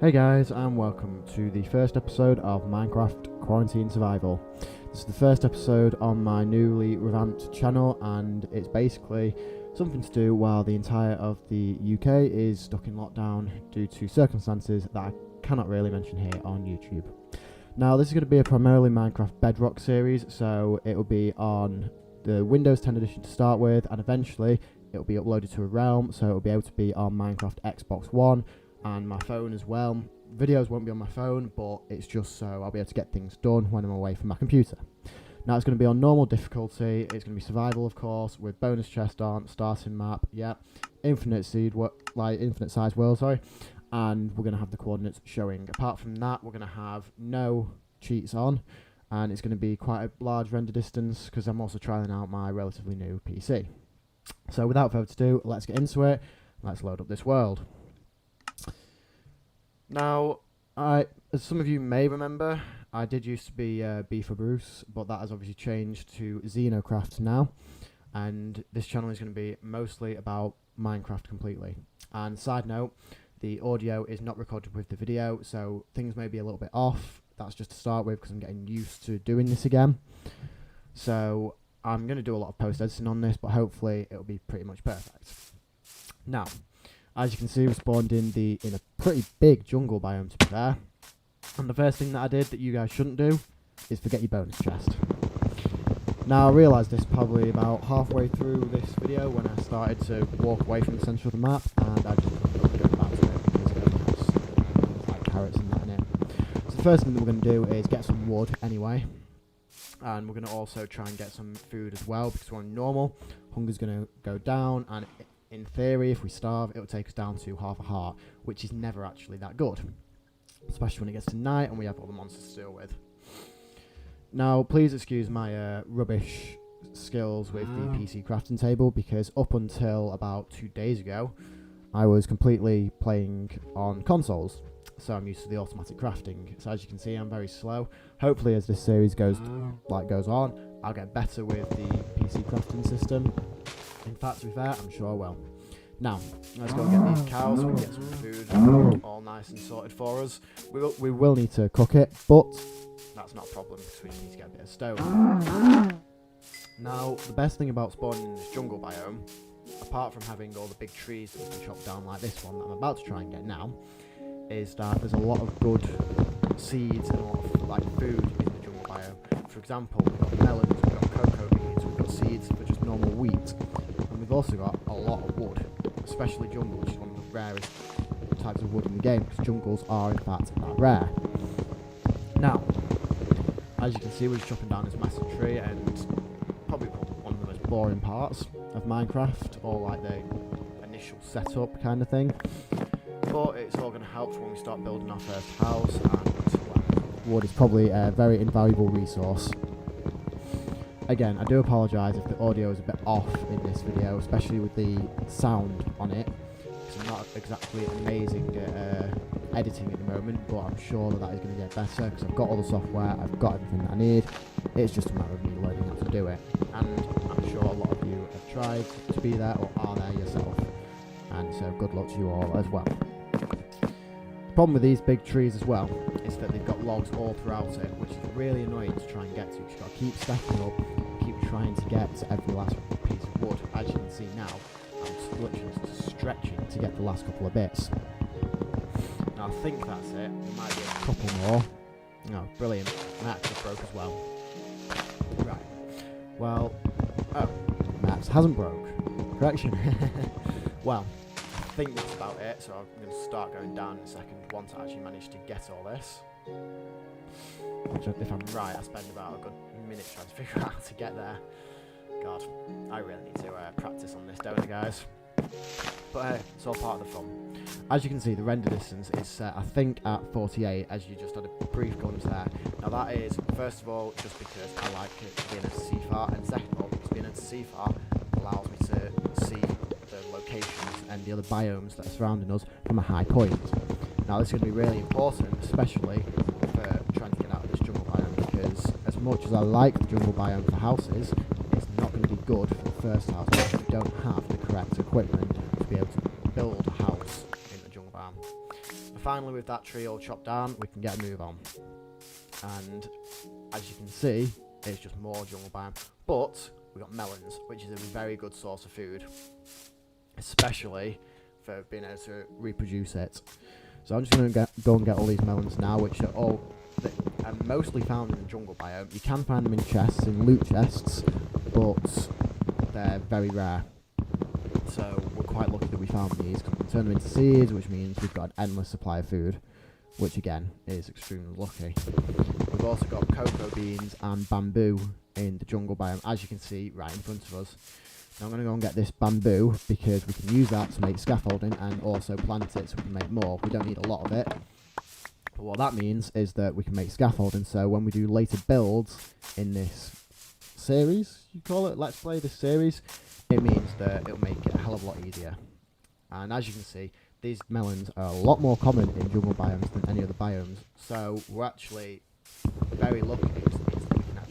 Hey guys, and welcome to the first episode of Minecraft Quarantine Survival. This is the first episode on my newly revamped channel, and it's basically something to do while the entire of the UK is stuck in lockdown due to circumstances that I cannot really mention here on YouTube. Now, this is going to be a primarily Minecraft Bedrock series, so it will be on the Windows 10 edition to start with, and eventually it will be uploaded to a Realm, so it will be able to be on Minecraft Xbox One and my phone as well. Videos won't be on my phone, but it's just so I'll be able to get things done when I'm away from my computer. Now, it's going to be on normal difficulty. It's going to be survival, of course, with bonus chest on, starting map, infinite size world, and we're going to have the coordinates showing. Apart from that, we're going to have no cheats on, and it's going to be quite a large render distance because I'm also trying out my relatively new PC. So without further ado, let's get into it. Let's load up this world. Now, as some of you may remember, I did used to be B for Bruce, but that has obviously changed to Xenocraft now, and this channel is going to be mostly about Minecraft completely. And side note, the audio is not recorded with the video, so things may be a little bit off. That's just to start with because I'm getting used to doing this again. So I'm going to do a lot of post-editing on this, but hopefully it'll be pretty much perfect. Now, as you can see, we spawned in a pretty big jungle biome, to be fair. And the first thing that I did that you guys shouldn't do is forget your bonus chest. Now, I realised this probably about halfway through this video when I started to walk away from the centre of the map, and I just couldn't go back to it because it has like carrots and that in it. So the first thing that we're going to do is get some wood anyway. And we're going to also try and get some food as well, because we're on normal. Hunger's going to go down, and in theory, if we starve, it'll take us down to half a heart, which is never actually that good, especially when it gets to night and we have all the monsters to deal with. Now, please excuse my rubbish skills with the PC crafting table, because up until about 2 days ago, I was completely playing on consoles, so I'm used to the automatic crafting. So as you can see, I'm very slow. Hopefully, as this series goes on, I'll get better with the PC crafting system. In fact, to be fair, I'm sure I will. Now, let's go and get these cows so we can get some food all nice and sorted for us. We will need to cook it, but that's not a problem because we just need to get a bit of stone. Now, the best thing about spawning in this jungle biome, apart from having all the big trees that we can chop down like this one that I'm about to try and get now, is that there's a lot of good seeds and a lot of food in the jungle biome. For example, we've got melons, we've got cocoa beans, we've got seeds for just normal wheat. We've also got a lot of wood, especially jungle, which is one of the rarest types of wood in the game, because jungles are in fact that rare. Now, as you can see, we're just chopping down this massive tree, and probably one of the most boring parts of Minecraft, or like the initial setup kind of thing. But it's all going to help when we start building our first house, and wood is probably a very invaluable resource. Again, I do apologise if the audio is a bit off in this video, especially with the sound on it, because I'm not exactly amazing at editing at the moment, but I'm sure that is going to get better, because I've got all the software, I've got everything that I need. It's just a matter of me learning how to do it, and I'm sure a lot of you have tried to be there or are there yourself, and so good luck to you all as well. The problem with these big trees as well is that they've got logs all throughout it, which is really annoying to try and get to, because you've got to keep stacking up, keep trying to get to every last piece of wood. As you can see now, I'm literally just stretching to get the last couple of bits. Now, I think that's it. There might be a couple more. No, brilliant. My axe just broke as well. Right. Well, my axe hasn't broke. Correction. Well, I think that's about it, so I'm going to start going down in a second once I actually manage to get all this. Which, if I'm right, I spend about a good minute trying to figure out how to get there. God, I really need to practice on this, don't I, guys? But hey, it's all part of the fun. As you can see, the render distance is set, I think, at 48, as you just had a brief glimpse there. Now that is, first of all, just because I like it being able to see far, and second of all, because being able to see far allows me to see the locations and the other biomes that are surrounding us from a high point. Now this is going to be really important, especially for trying to get out of this jungle biome, because as much as I like the jungle biome for houses, it's not going to be good for the first house if you don't have the correct equipment to be able to build a house in the jungle biome. farm. So finally, with that tree all chopped down, we can get a move on. And as you can see, it's just more jungle biome. But we've got melons, which is a very good source of food, especially for being able to reproduce it. So I'm just going to go and get all these melons now, which are mostly found in the jungle biome. You can find them in chests, in loot chests, but they're very rare. So we're quite lucky that we found these. We can turn them into seeds, which means we've got an endless supply of food, which again is extremely lucky. We've also got cocoa beans and bamboo in the jungle biome, as you can see right in front of us. Now I'm going to go and get this bamboo because we can use that to make scaffolding and also plant it so we can make more. We don't need a lot of it. But what that means is that we can make scaffolding, so when we do later builds in this series, you call it, let's play this series, it means that it'll make it a hell of a lot easier. And as you can see, these melons are a lot more common in jungle biomes than any other biomes, so we're actually very lucky because it means that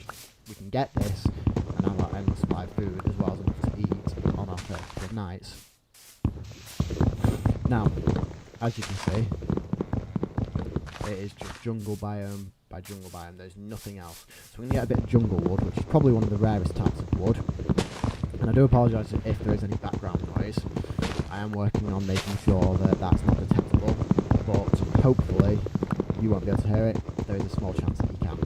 we can get this and have our endless supply of food as well as enough to eat on our first couple of nights. Now, as you can see, it is just jungle biome by jungle biome. There's nothing else. So we're going to get a bit of jungle wood, which is probably one of the rarest types of wood. And I do apologise if there is any background noise. I am working on making sure that that's not detectable, but hopefully you won't be able to hear it. There is a small chance that you can.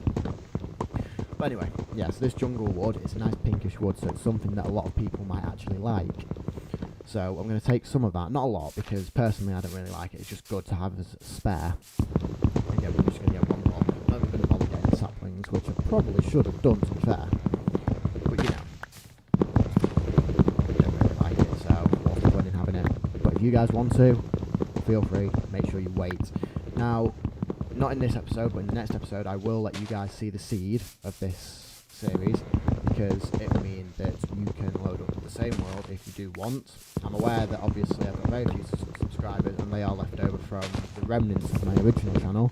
But anyway, yeah, so this jungle wood is a nice pinkish wood, so it's something that a lot of people might actually like. So I'm going to take some of that, not a lot, because personally I don't really like it. It's just good to have as a spare. And yeah, we're just going to get one more. I'm not even going to bother getting saplings, which I probably should have done, to be fair. But you know, I don't really like it, so what's the point in having it? But if you guys want to, feel free, make sure you wait. Now, not in this episode, but in the next episode, I will let you guys see the seed of this series, because it will mean that you can load up the same world if you do want. I'm aware that obviously I've got very few subscribers and they are left over from the remnants of my original channel,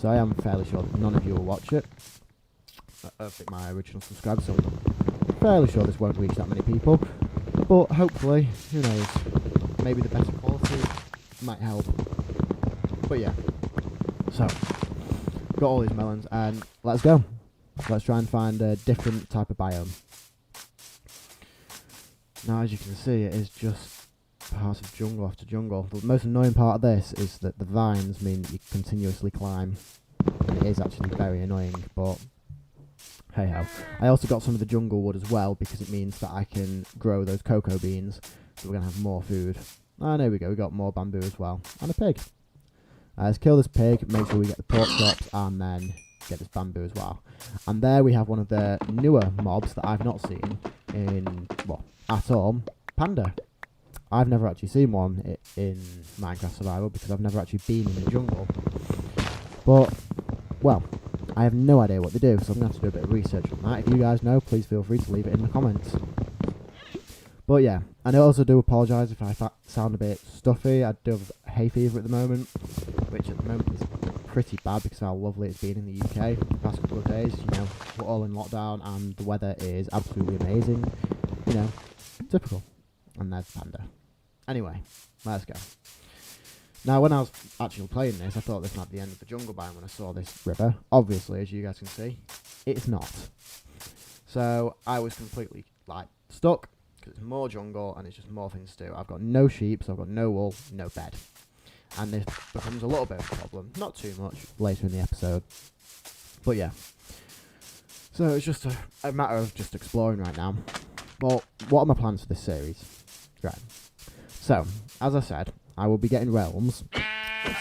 so I am fairly sure that none of you will watch it, of my original subscribers, so I'm fairly sure this won't reach that many people, but hopefully, who knows, maybe the better quality might help. But yeah, so got all these melons and let's go. Let's try and find a different type of biome. Now, as you can see, it is just parts of jungle after jungle. The most annoying part of this is that the vines mean that you continuously climb. And it is actually very annoying, but hey ho. I also got some of the jungle wood as well because it means that I can grow those cocoa beans, so we're going to have more food. And there we go, we got more bamboo as well. And a pig. Let's kill this pig, make sure we get the pork chops, and then get this bamboo as well. And there we have one of the newer mobs that I've not seen in, well, at all. Panda. I've never actually seen one in Minecraft Survival because I've never actually been in the jungle. But, well, I have no idea what they do, so I'm going to have to do a bit of research on that. If you guys know, please feel free to leave it in the comments. But yeah, and I also do apologise if I sound a bit stuffy. I do have hay fever at the moment, which at the moment is pretty bad because of how lovely it's been in the UK the past couple of days. You know, we're all in lockdown and the weather is absolutely amazing. You know, typical. And there's Panda. Anyway, let's go. Now, when I was actually playing this, I thought this might be the end of the jungle biome when I saw this river. Obviously, as you guys can see, it's not. So I was completely, like, stuck because it's more jungle and it's just more things to do. I've got no sheep, so I've got no wool, no bed. And this becomes a little bit of a problem. Not too much later in the episode. But yeah. So it's just a matter of just exploring right now. Well, what are my plans for this series? Right. So, as I said, I will be getting realms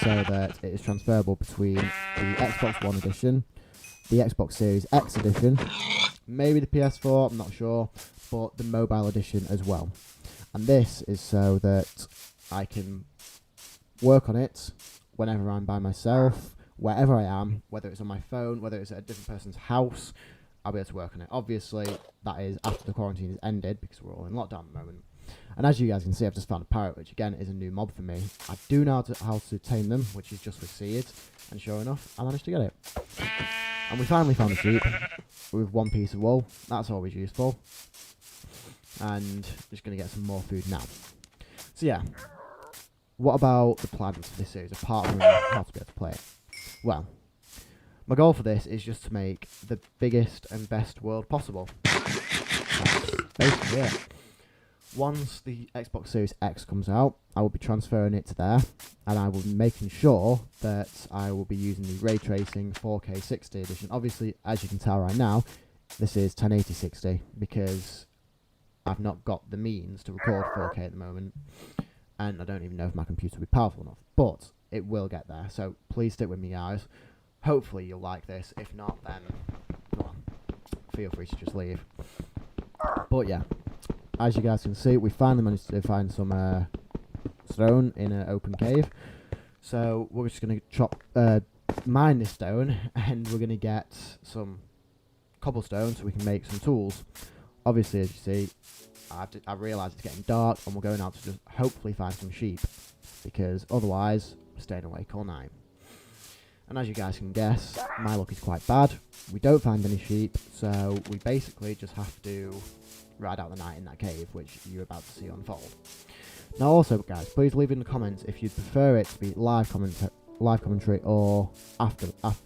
so that it is transferable between the Xbox One edition, the Xbox Series X edition, maybe the PS4, I'm not sure, but the mobile edition as well. And this is so that I can work on it whenever I'm by myself, wherever I am, whether it's on my phone, whether it's at a different person's house, I'll be able to work on it. Obviously, that is after the quarantine has ended because we're all in lockdown at the moment. And as you guys can see, I've just found a parrot, which again is a new mob for me. I do know how to tame them, which is just with seeds, and sure enough, I managed to get it. And we finally found a sheep with one piece of wool. That's always useful. And just going to get some more food now. So yeah, what about the plans for this series, apart from how to be able to play it? Well, my goal for this is just to make the biggest and best world possible. That's basically it. Once the Xbox Series X comes out, I will be transferring it to there, and I will be making sure that I will be using the ray tracing 4K 60 edition. Obviously, as you can tell right now, this is 1080 60 because I've not got the means to record 4K at the moment, and I don't even know if my computer will be powerful enough, but it will get there, so please stick with me, guys. Hopefully you'll like this. If not, then well, feel free to just leave. But yeah, as you guys can see, we finally managed to find some stone in an open cave. So we're just going to mine this stone, and we're going to get some cobblestone so we can make some tools. Obviously, as you see, I realised it's getting dark, and we're going out to just hopefully find some sheep, because otherwise we're staying awake all night. And as you guys can guess, my luck is quite bad. We don't find any sheep, so we basically just have to ride out the night in that cave, which you're about to see unfold. Now also, guys, please leave in the comments if you'd prefer it to be live commentary or after the fact.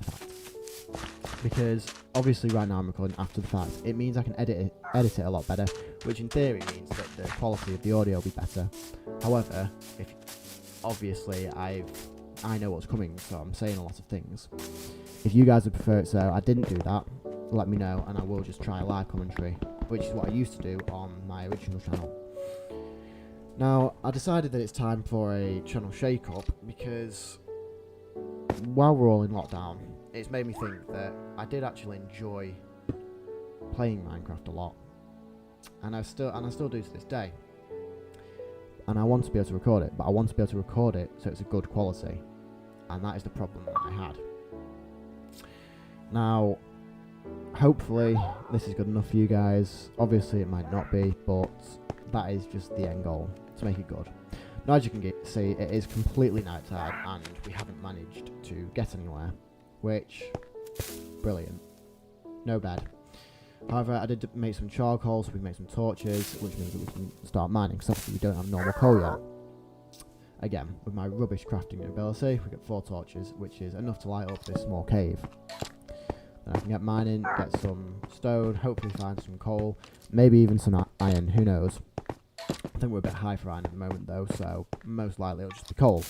Because obviously right now I'm recording after the fact. It means I can edit it a lot better, which in theory means that the quality of the audio will be better. However, if obviously I know what's coming, so I'm saying a lot of things. If you guys would prefer it so I didn't do that, let me know, and I will just try live commentary, which is what I used to do on my original channel. Now, I decided that it's time for a channel shake-up, because while we're all in lockdown, it's made me think that I did actually enjoy playing Minecraft a lot, and I still do to this day. And I want to be able to record it, but I want to be able to record it so it's a good quality, and that is the problem that I had. Now, hopefully this is good enough for you guys. Obviously it might not be, but that is just the end goal, to make it good. Now, as you can see, it is completely night time, and we haven't managed to get anywhere, which, brilliant. No bad. However, I did make some charcoal, so we can make some torches, which means that we can start mining, because obviously we don't have normal coal yet. Again, with my rubbish crafting ability, we get 4 torches, which is enough to light up this small cave. Then I can get mining, get some stone, hopefully find some coal, maybe even some iron, who knows. I think we're a bit high for iron at the moment though, so most likely it'll just be coal.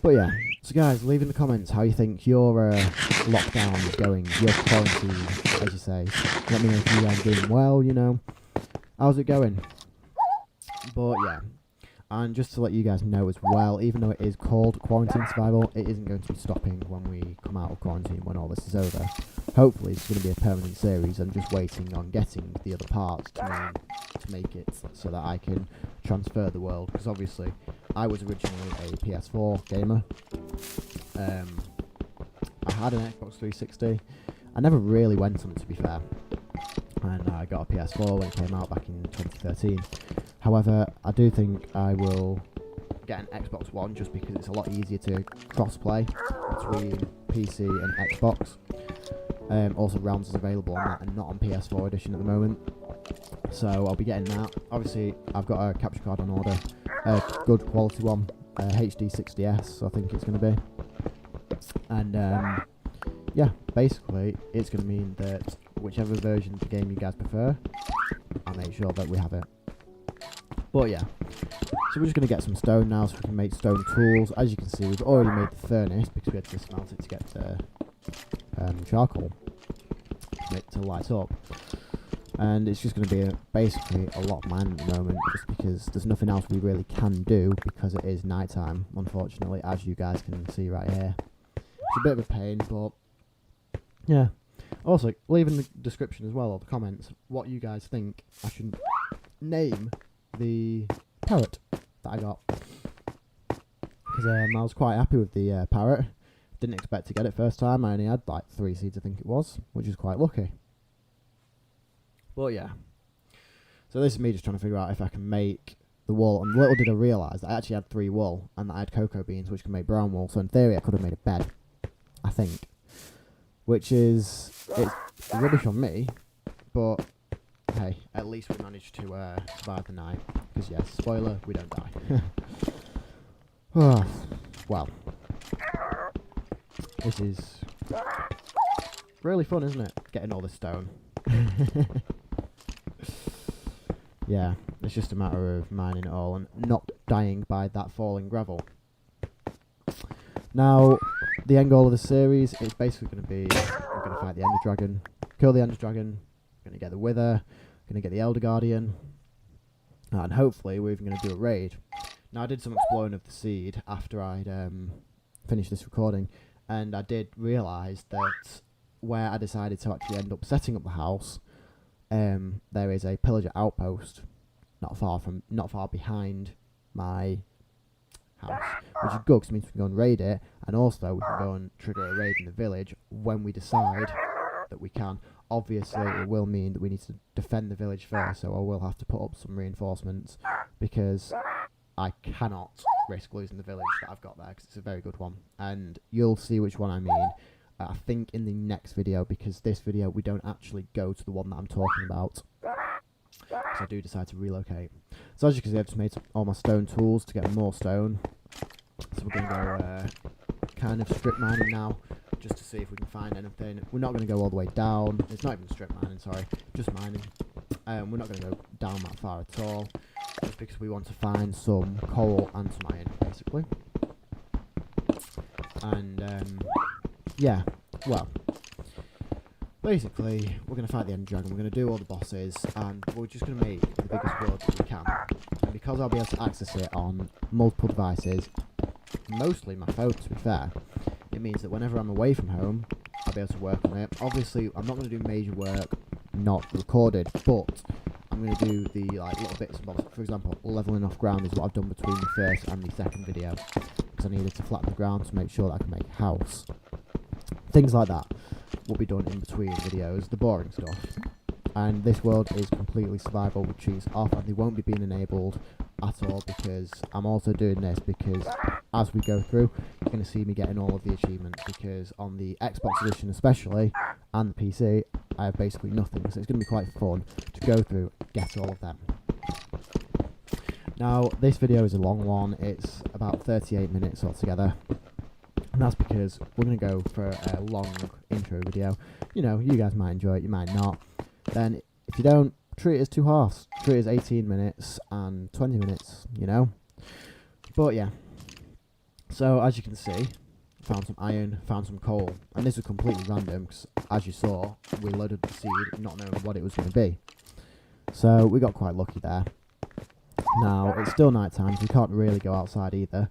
But yeah, so guys, leave in the comments how you think your lockdown is going, your quarantine, as you say. Let me know if you guys are doing well, you know. How's it going? But yeah, and just to let you guys know as well, even though it is called Quarantine Survival, it isn't going to be stopping when we come out of quarantine, when all this is over. Hopefully it's going to be a permanent series. I'm just waiting on getting the other parts to make it so that I can transfer the world, because obviously I was originally a PS4 gamer. I had an Xbox 360. I never really went on it, to be fair, and I got a PS4 when it came out back in 2013. However, I do think I will get an Xbox One just because it's a lot easier to cross-play between PC and Xbox. Also, Realms is available on that and not on PS4 edition at the moment, so I'll be getting that. Obviously, I've got a capture card on order, a good quality one, HD 60s, I think it's going to be. And yeah, basically, it's going to mean that whichever version of the game you guys prefer, I'll make sure that we have it. But yeah, so we're just going to get some stone now so we can make stone tools. As you can see, we've already made the furnace because we had to smelt it to get the charcoal to light up. And it's just going to be basically a lot of mining at the moment, just because there's nothing else we really can do because it is night time, unfortunately, as you guys can see right here. It's a bit of a pain, but yeah. Also, leave in the description as well, or the comments, what you guys think I should name the parrot that I got. Because I was quite happy with the parrot. Didn't expect to get it first time. I only had like 3 seeds, I think it was, which is quite lucky. But yeah. So this is me just trying to figure out if I can make the wool. And little did I realise that I actually had 3 wool, and that I had cocoa beans, which can make brown wool. So in theory, I could have made a bed, I think. Which is, it's rubbish on me, but hey, at least we managed to survive the night. Because yes, spoiler, we don't die. Oh, well, this is really fun, isn't it? Getting all this stone. Yeah, it's just a matter of mining it all and not dying by that falling gravel. Now, the end goal of the series is basically going to be, we're going to fight the Ender Dragon, kill the Ender Dragon, we're going to get the Wither, going to get the Elder Guardian, and hopefully we're even going to do a raid. Now, I did some exploring of the seed after I'd finished this recording, and I did realise that where I decided to actually end up setting up the house, there is a pillager outpost not far behind my house, which is good because it means we can go and raid it, and also we can go and trigger a raid in the village when we decide that we can. Obviously, it will mean that we need to defend the village first, so I will have to put up some reinforcements because I cannot risk losing the village that I've got there because it's a very good one, and you'll see which one I mean. I think in the next video, because this video we don't actually go to the one that I'm talking about, because I do decide to relocate. So as you can see, I've just made all my stone tools to get more stone. So we're going to go kind of strip mining now, just to see if we can find anything. We're not going to go all the way down. It's not even strip mining, sorry, just mining. We're not going to go down that far at all, just because we want to find some coal and some iron, basically. And yeah, well, basically, we're going to fight the Ender Dragon, we're going to do all the bosses, and we're just going to make the biggest world that we can. And because I'll be able to access it on multiple devices, mostly my phone to be fair, it means that whenever I'm away from home, I'll be able to work on it. Obviously, I'm not going to do major work not recorded, but I'm going to do the little bits and bobs. For example, leveling off ground is what I've done between the first and the second video, because I needed to flatten the ground to make sure that I can make a house. Things like that will be done in between videos, the boring stuff. And this world is completely survival with cheats off, and they won't be being enabled at all, because I'm also doing this because as we go through, you're going to see me getting all of the achievements, because on the Xbox edition especially, and the PC, I have basically nothing, so it's going to be quite fun to go through, get all of them. Now, this video is a long one, it's about 38 minutes altogether. And that's because we're going to go for a long intro video. You know, you guys might enjoy it, you might not. Then, if you don't, treat it as two halves. Treat it as 18 minutes and 20 minutes, you know. But yeah. So, as you can see, found some iron, found some coal. And this was completely random, because as you saw, we loaded the seed not knowing what it was going to be. So, we got quite lucky there. Now, it's still night time, so we can't really go outside either.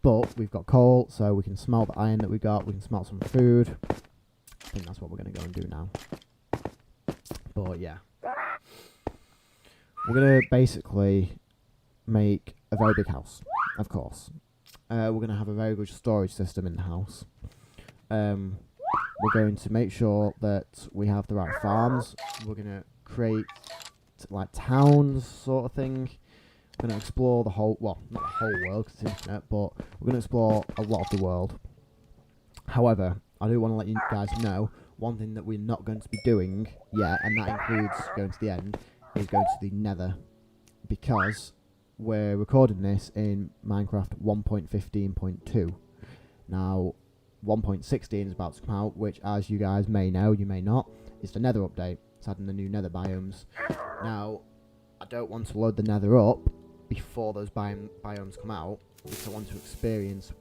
But we've got coal, so we can smelt the iron that we got. We can smelt some food. I think that's what we're going to go and do now. But yeah. We're going to basically make a very big house, of course. We're going to have a very good storage system in the house. We're going to make sure that we have the right farms. We're going to create like towns sort of thing. We're going to explore the whole, well, not the whole world because it's infinite, but we're going to explore a lot of the world. However, I do want to let you guys know, one thing that we're not going to be doing yet, and that includes going to the end, is going to the Nether. Because we're recording this in Minecraft 1.15.2. Now, 1.16 is about to come out, which, as you guys may know, you may not, is the Nether update. It's adding the new Nether biomes. Now, I don't want to load the Nether up before those biomes come out, because I want to experience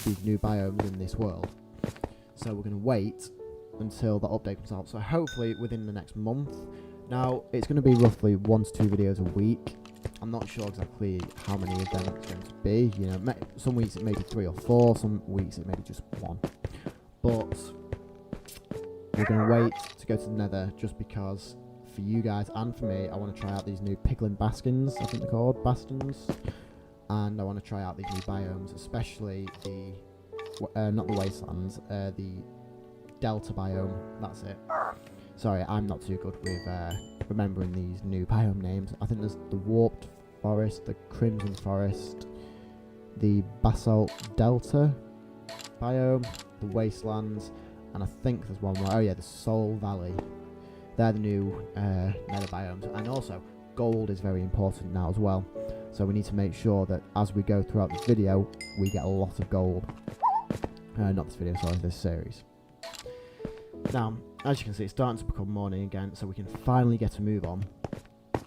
these new biomes in this world. So we're going to wait until the update comes out, so hopefully within the next month. Now, it's going to be roughly 1 to 2 videos a week. I'm not sure exactly how many of them it's going to be. You know, some weeks it may be 3 or 4, some weeks it may be just 1. But we're going to wait to go to the Nether, just because for you guys and for me, I want to try out these new piglin baskins, I think they're called, bastions. And I want to try out these new biomes, especially the, not the wastelands, the delta biome, that's it. Sorry, I'm not too good with remembering these new biome names. I think there's the warped forest, the crimson forest, the basalt delta biome, the wastelands, and I think there's one more. Oh yeah, the Soul Valley. They're the new nether biomes. And also, gold is very important now as well. So we need to make sure that as we go throughout this video, we get a lot of gold. Not this video, sorry, this series. Now, as you can see, it's starting to become morning again, so we can finally get a move on.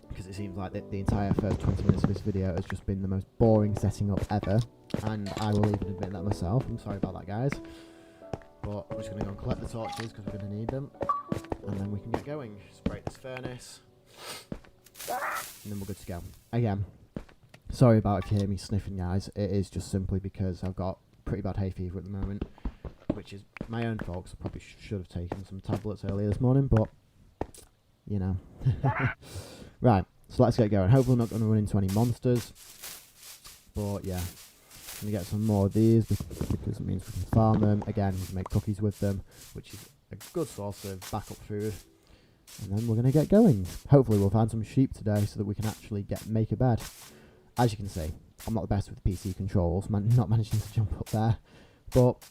Because it seems like the entire first 20 minutes of this video has just been the most boring setting up ever. And I will even admit that myself. I'm sorry about that, guys. But I'm just going to go and collect the torches because we're going to need them. And then we can get going. Just break this furnace. And then we're good to go. Again, sorry about if you hear me sniffing, guys. It is just simply because I've got pretty bad hay fever at the moment. Which is my own fault, 'cause I probably should have taken some tablets earlier this morning. But, you know. Right, so let's get going. Hopefully we're not going to run into any monsters. But yeah, I'm going to get some more of these because it means we can farm them. Again, we can make cookies with them, which is a good source of backup food. And then we're going to get going. Hopefully we'll find some sheep today so that we can actually make a bed. As you can see, I'm not the best with the PC controls, not managing to jump up there. But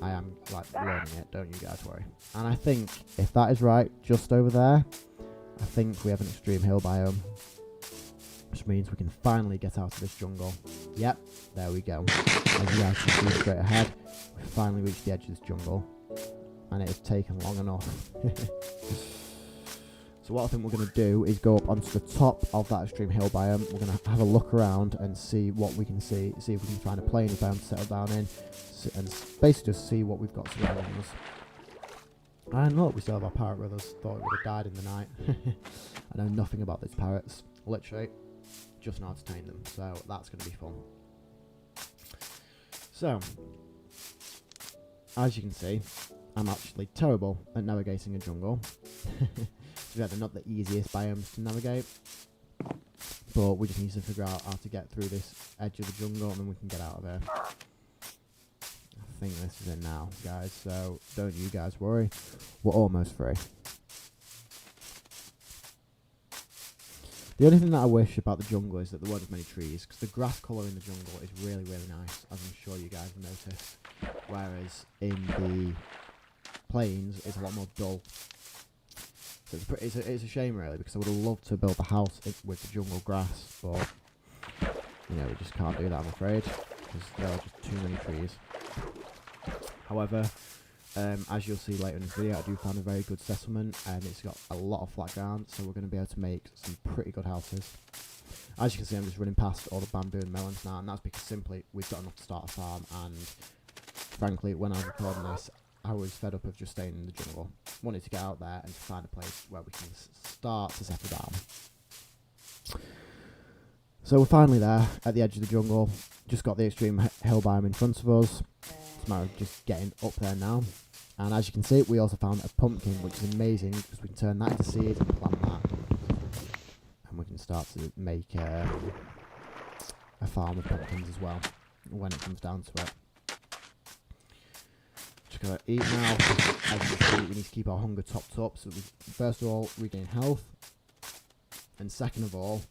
I am like learning it, don't you guys worry. And I think if that is right, just over there, I think we have an extreme hill biome, which means we can finally get out of this jungle. Yep, there we go. As you guys can see straight ahead, we finally reached the edge of this jungle, and it has taken long enough. So what I think we're going to do is go up onto the top of that extreme hill biome. We're going to have a look around and see what we can see if we can find a plain biome to settle down in, and basically just see what we've got surrounding us. And look, we still have our parrot with us. Thought it would have died in the night. I know nothing about these parrots. Literally, just know how to tame them. So that's going to be fun. So, as you can see, I'm actually terrible at navigating a jungle. So they're not the easiest biomes to navigate. But we just need to figure out how to get through this edge of the jungle and then we can get out of here. I think this is it now, guys, so don't you guys worry. We're almost free. The only thing that I wish about the jungle is that there weren't as many trees, because the grass colour in the jungle is really, really nice, as I'm sure you guys have noticed. Whereas in the plains, it's a lot more dull. So it's a shame, really, because I would have loved to build the house with the jungle grass, but, you know, we just can't do that, I'm afraid, because there are just too many trees. However, as you'll see later in this video, I do find a very good settlement, and it's got a lot of flat ground, so we're going to be able to make some pretty good houses. As you can see, I'm just running past all the bamboo and melons now, and that's because simply we've got enough to start a farm, and frankly, when I was recording this, I was fed up of just staying in the jungle. Wanted to get out there and to find a place where we can start to settle down. So we're finally there, at the edge of the jungle. Just got the extreme hill biome in front of us. It's a matter of just getting up there now. And as you can see, we also found a pumpkin, which is amazing, because we can turn that into seeds and plant that. And we can start to make a farm of pumpkins as well, when it comes down to it. Just gotta eat now. As you can see, we need to keep our hunger topped up, so that we, first of all, regain health. And second of all,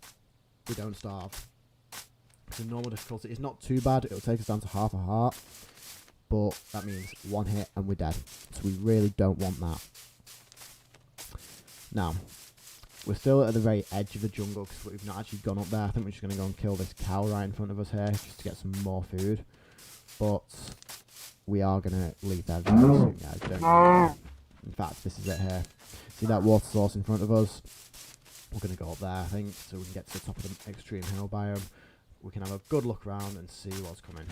we don't starve. The normal difficulty is not too bad. It'll take us down to half a heart, but that means one hit and we're dead. So we really don't want that. Now, we're still at the very edge of the jungle because we've not actually gone up there. I think we're just going to go and kill this cow right in front of us here just to get some more food. But we are going to leave there very soon, guys. Don't worry. In fact, this is it here. See that water source in front of us? We're going to go up there, I think, so we can get to the top of the extreme hill biome. We can have a good look around and see what's coming.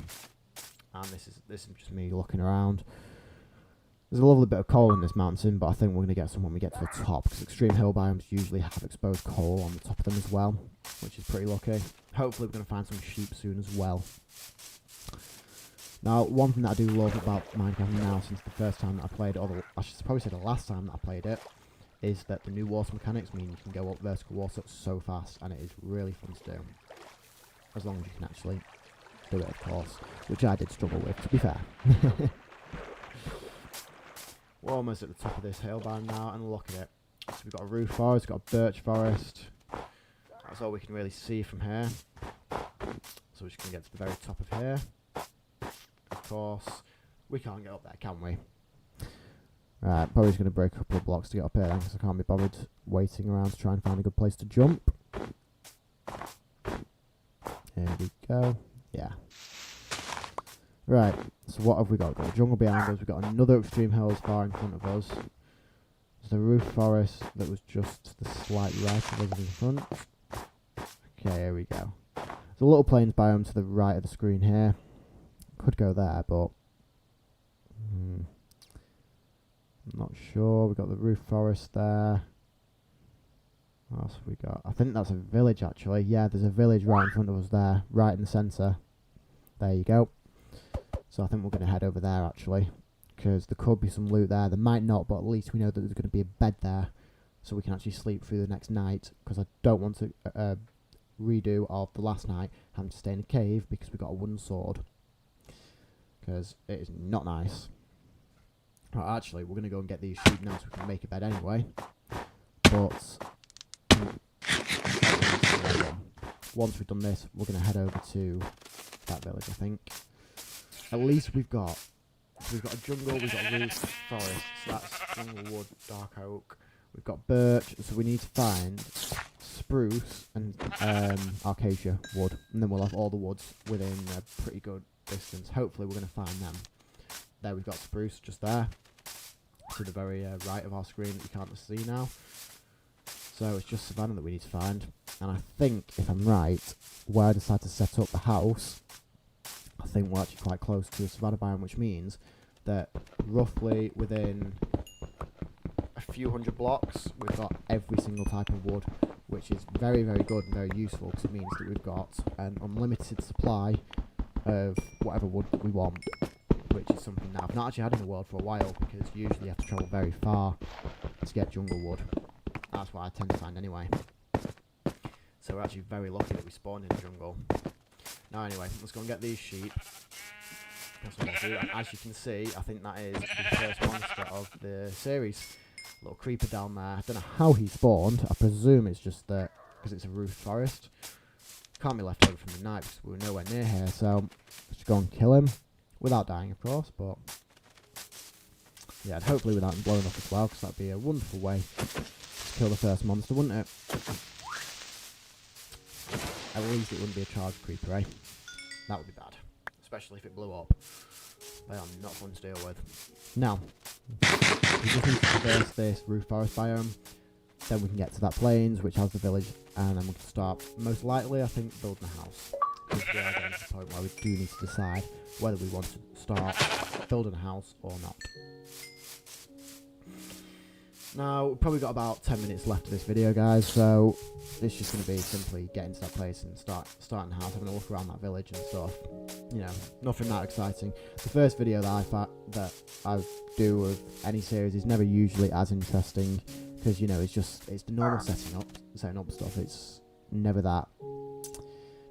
And this is just me looking around. There's a lovely bit of coal in this mountain, but I think we're going to get some when we get to the top, because extreme hill biomes usually have exposed coal on the top of them as well, which is pretty lucky. Hopefully we're going to find some sheep soon as well. Now, one thing that I do love about Minecraft now, since the first time that I played it, or I should probably say the last time that I played it, is that the new water mechanics mean you can go up vertical water so fast, and it is really fun to do. As long as you can actually do it, of course, which I did struggle with, to be fair. We're almost at the top of this hill biome now, and look at it. So we've got a roof forest, we've got a birch forest. That's all we can really see from here. So we're just going to get to the very top of here. Of course, we can't get up there, can we? Right, probably just going to break a couple of blocks to get up here, because I can't be bothered waiting around to try and find a good place to jump. There we go. Yeah. Right, so what have we got? We've got a jungle behind us. We've got another extreme hills far in front of us. There's the roof forest that was just to the slight right of us in front. Okay, here we go. There's a little plains biome to the right of the screen here. Could go there, but I'm not sure. We've got the roof forest there. What else have we got? I think that's a village, actually. Yeah, there's a village right in front of us there, right in the centre. There you go. So I think we're going to head over there, actually, because there could be some loot there. There might not, but at least we know that there's going to be a bed there, so we can actually sleep through the next night, because I don't want to redo of the last night having to stay in a cave because we got a wooden sword, because it is not nice. Right, actually, we're going to go and get these sheep now so we can make a bed anyway, but once we've done this, we're going to head over to that village, I think. At least we've got a jungle, we've got a roof forest, so that's jungle wood, dark oak. We've got birch, so we need to find spruce and acacia wood, and then we'll have all the woods within a pretty good distance. Hopefully we're going to find them. There we've got spruce just there, to the very right of our screen that you can't see now. So it's just savannah that we need to find, and I think, if I'm right, where I decided to set up the house, I think we're actually quite close to a savannah biome, which means that roughly within a few hundred blocks, we've got every single type of wood, which is very, very good and very useful, because it means that we've got an unlimited supply of whatever wood that we want, which is something that I've not actually had in the world for a while, because usually you have to travel very far to get jungle wood. That's what I tend to find anyway. So we're actually very lucky that we spawned in the jungle. Now anyway, let's go and get these sheep. That's what I'll do. And as you can see, I think that is the first monster of the series. Little creeper down there. I don't know how he spawned. I presume it's just that because it's a roof forest. Can't be left over from the night because we were nowhere near here. So let's go and kill him without dying, of course. But yeah, and hopefully without him blowing up as well, because that'd be a wonderful way to kill the first monster, wouldn't it? At least it wouldn't be a charged creeper, eh? That would be bad. Especially if it blew up. They are not fun to deal with. Now, we just need to traverse this roof forest biome. Then we can get to that plains, which has the village. And then we can start, most likely, I think, building a house. Because we are getting to the point where we do need to decide whether we want to start building a house or not. Now, we've probably got about 10 minutes left of this video, guys, so it's just going to be simply getting to that place and starting the house, having a look around that village and stuff. You know, nothing that exciting. The first video that I do of any series is never usually as interesting, because, you know, it's the normal setting up stuff. It's never that.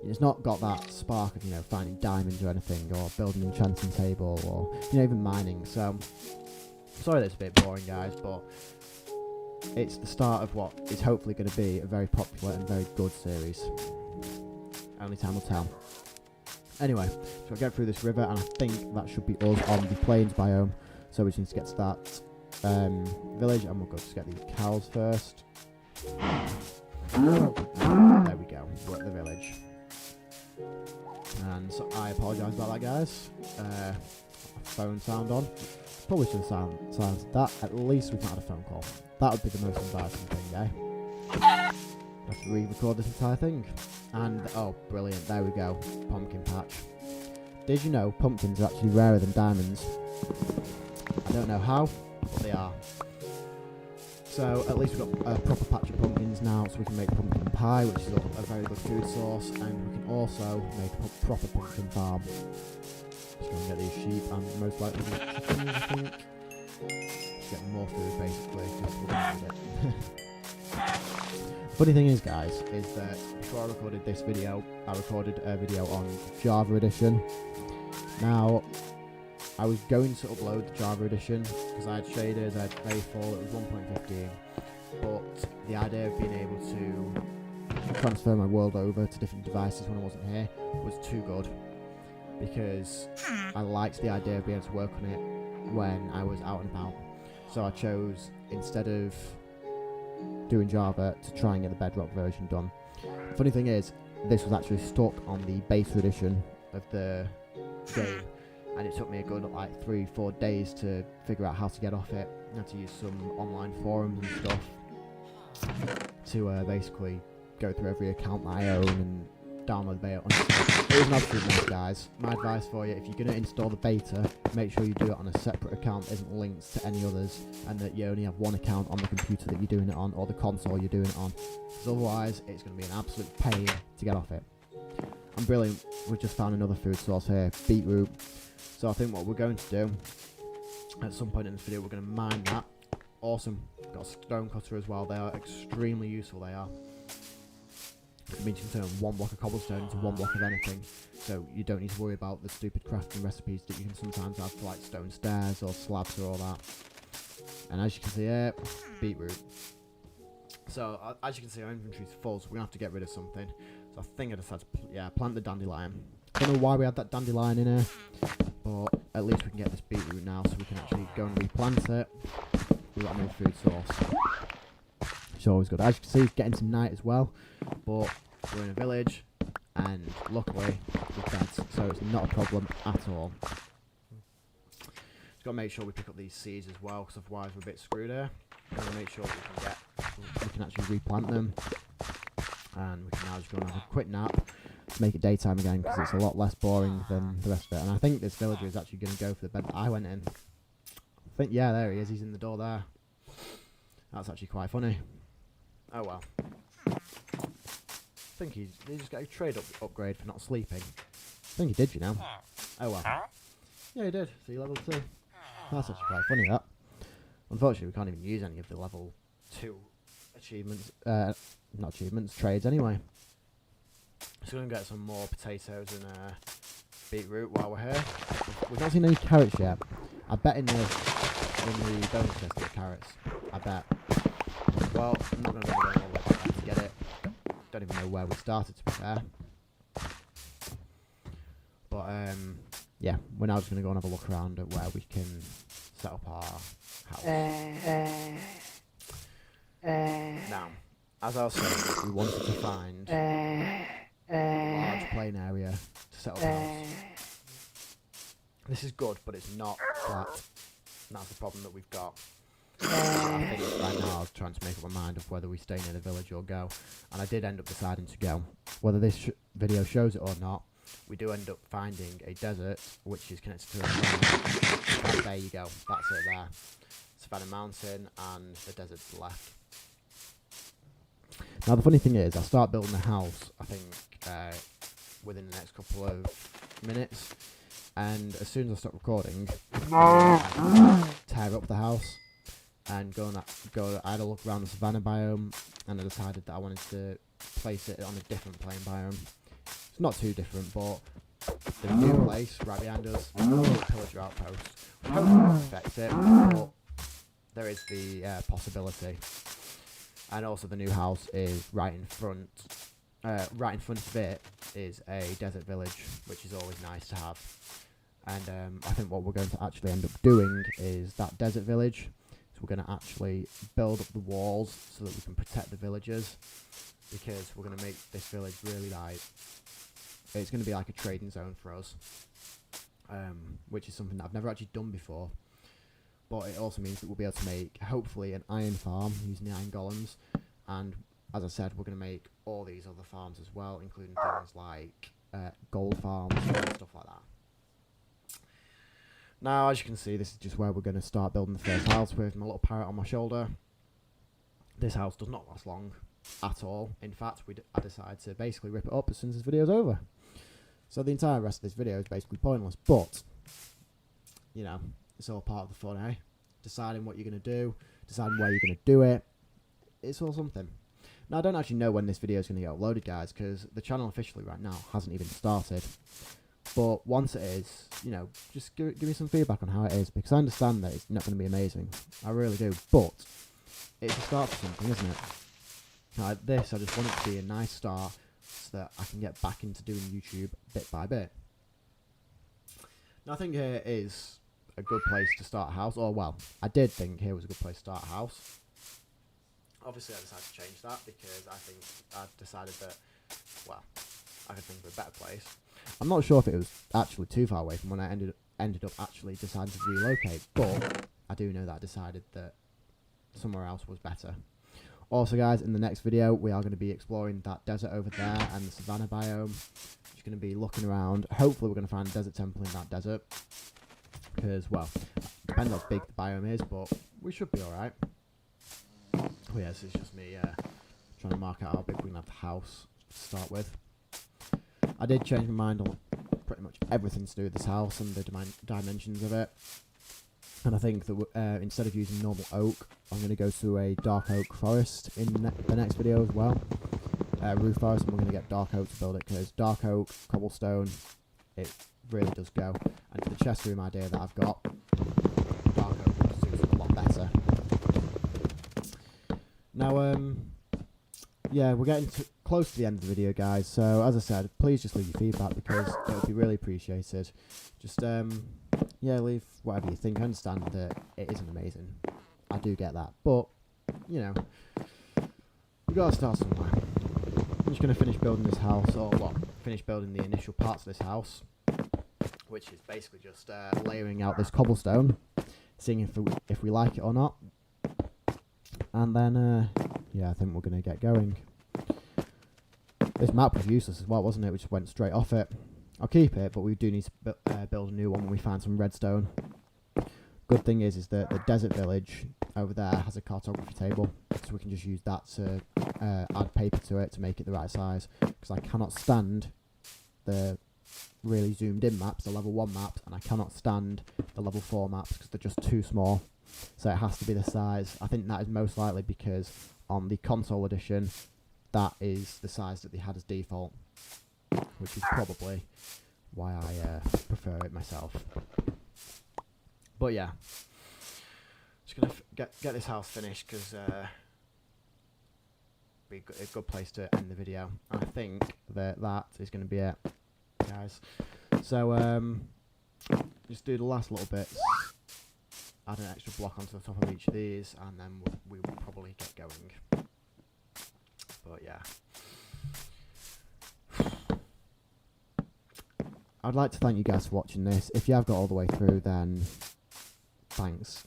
It's not got that spark of, you know, finding diamonds or anything, or building an enchanting table, or, you know, even mining. So, sorry that it's a bit boring, guys, but it's the start of what is hopefully going to be a very popular and very good series. Only time will tell. Anyway, so I'll get through this river, and I think that should be us on the plains biome. So we just need to get to that village, and we'll go just get these cows first. There we go, we're at the village. And so I apologise about that, guys. Phone sound on. Probably should have silenced that. At least we've not had a phone call. That would be the most embarrassing thing, eh? I have to re-record this entire thing. And, oh, brilliant, there we go. Pumpkin patch. Did you know pumpkins are actually rarer than diamonds? I don't know how, but they are. So, at least we've got a proper patch of pumpkins now, so we can make pumpkin pie, which is a very good food source, and we can also make a proper pumpkin farm. Just go and get these sheep, and most likely these chickens, I think. Just get more food, basically, because we're going to need it. Funny thing is, guys, is that before I recorded this video, I recorded a video on Java Edition. Now, I was going to upload the Java Edition, because I had shaders, I had Faithful, it was 1.15, but the idea of being able to transfer my world over to different devices when I wasn't here was too good, because I liked the idea of being able to work on it when I was out and about. So I chose, instead of doing Java, to try and get the Bedrock version done. Funny thing is, this was actually stuck on the beta edition of the game, and it took me a good like 3-4 days to figure out how to get off it. I had to use some online forums and stuff to basically go through every account that I own and download the beta. It was an absolute mess, guys. My advice for you, if you're going to install the beta, make sure you do it on a separate account that isn't linked to any others, and that you only have one account on the computer that you're doing it on, or the console you're doing it on, because otherwise it's going to be an absolute pain to get off it. And brilliant, we've just found another food source here, beetroot. So I think what we're going to do, at some point in this video, we're going to mine that. Awesome. Got a stone cutter as well. They are extremely useful, they are. It means you can turn one block of cobblestone into one block of anything, so you don't need to worry about the stupid crafting recipes that you can sometimes have for like stone stairs or slabs or all that. And as you can see here, beetroot. So as you can see, our inventory's full, so we're going to have to get rid of something. So I think I decided to plant the dandelion. I don't know why we had that dandelion in here, but at least we can get this beetroot now, so we can actually go and replant it. We've got another food source. It's always good. As you can see, it's getting to night as well, but we're in a village, and luckily we're dead, so it's not a problem at all. Just got to make sure we pick up these seeds as well, because otherwise we're a bit screwed here. Got to make sure we can actually replant them, and we can now just go and have a quick nap to make it daytime again, because it's a lot less boring than the rest of it. And I think this villager is actually going to go for the bed that I went in. I think, yeah, there he is. He's in the door there. That's actually quite funny. Oh well. I think did he just get a trade upgrade for not sleeping? I think he did, you know. Oh well. Yeah, he did. So you level 2. That's actually quite funny, that. Unfortunately, we can't even use any of the level 2 achievements. Not achievements, trades anyway. So we're going to get some more potatoes and beetroot while we're here. We've not seen any carrots yet. I bet in the bonus chest there are carrots. I bet. Well, I'm not going to go all the way back there to get it. Don't even know where we started, to be fair. But yeah, we're now just going to go and have a look around at where we can set up our house. Now, as I was saying, we wanted to find a large plain area to set up a house. This is good, but it's not flat. And that's the problem that we've got. I think right now I was trying to make up my mind of whether we stay near the village or go, and I did end up deciding to go. Whether this video shows it or not, we do end up finding a desert which is connected to a mountain. There you go, that's it there. Savannah Mountain and the desert to the left. Now the funny thing is, I'll start building the house, I think, within the next couple of minutes, and as soon as I stop recording, tear up the house and I had a look around the savannah biome, and I decided that I wanted to place it on a different plain biome. It's not too different, but the new place right behind us, pillager outpost. We hope it won't affect it, but there is the possibility. And also the new house is right in front. Right in front of it is a desert village, which is always nice to have. And I think what we're going to actually end up doing is that desert village. So we're going to actually build up the walls so that we can protect the villagers, because we're going to make this village really it's going to be like a trading zone for us, which is something that I've never actually done before. But it also means that we'll be able to make, hopefully, an iron farm using the iron golems. And as I said, we're going to make all these other farms as well, including things like gold farms and stuff like that. Now, as you can see, this is just where we're going to start building the first house with my little parrot on my shoulder. This house does not last long at all. In fact, I decided to basically rip it up as soon as this video is over. So the entire rest of this video is basically pointless, but, you know, it's all part of the fun, eh? Deciding what you're going to do, deciding where you're going to do it. It's all something. Now, I don't actually know when this video is going to get uploaded, guys, because the channel officially right now hasn't even started. But once it is, you know, just give me some feedback on how it is, because I understand that it's not going to be amazing. I really do. But it's a start for something, isn't it? Now, this, I just want it to be a nice start so that I can get back into doing YouTube bit by bit. Now, I think here is a good place to start a house. Or, well, I did think here was a good place to start a house. Obviously, I decided to change that because I think I decided that, well, I could think of a better place. I'm not sure if it was actually too far away from when I ended up actually deciding to relocate, but I do know that I decided that somewhere else was better. Also, guys, in the next video, we are going to be exploring that desert over there and the savanna biome. Just going to be looking around. Hopefully, we're going to find a desert temple in that desert. Because, well, depends how big the biome is, but we should be alright. Oh, yeah, this is just me trying to mark out how big we can have the house to start with. I did change my mind on pretty much everything to do with this house and the dimensions of it. And I think that instead of using normal oak, I'm going to go to a dark oak forest in the next video as well. Roof forest, and we're going to get dark oak to build it, because dark oak, cobblestone, it really does go. And for the chest room idea that I've got, dark oak suits it a lot better. Now, yeah, we're getting close to the end of the video, guys. So, as I said, please just leave your feedback, because it would be really appreciated. Just, yeah, leave whatever you think. I understand that it isn't amazing. I do get that. But, you know, we've got to start somewhere. I'm just going to finish building this house, or what? Finish building the initial parts of this house, which is basically just layering out this cobblestone, seeing if we like it or not. And then, yeah, I think we're going to get going. This map was useless as well, wasn't it? We just went straight off it. I'll keep it, but we do need to build a new one when we find some redstone. Good thing is that the desert village over there has a cartography table, so we can just use that to add paper to it to make it the right size. Because I cannot stand the really zoomed in maps, the level 1 maps, and I cannot stand the level 4 maps because they're just too small. So it has to be the size. I think that is most likely because on the console edition, that is the size that they had as default, which is probably why I prefer it myself. But yeah, just gonna get this house finished, because be a good place to end the video. And I think that is going to be it, guys. So just do the last little bits, add an extra block onto the top of each of these, and then we will probably get going. But yeah, I'd like to thank you guys for watching this. If you have got all the way through, then thanks.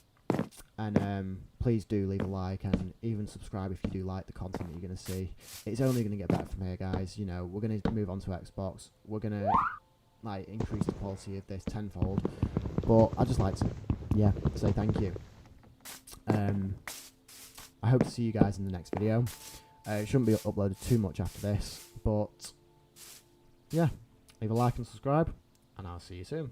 And please do leave a like, and even subscribe if you do like the content that you're going to see. It's only going to get better from here, guys. You know, we're going to move on to Xbox. We're going to like increase the quality of this tenfold. But I'd just like to, yeah, say thank you. I hope to see you guys in the next video. It shouldn't be uploaded too much after this, but yeah, leave a like and subscribe, and I'll see you soon.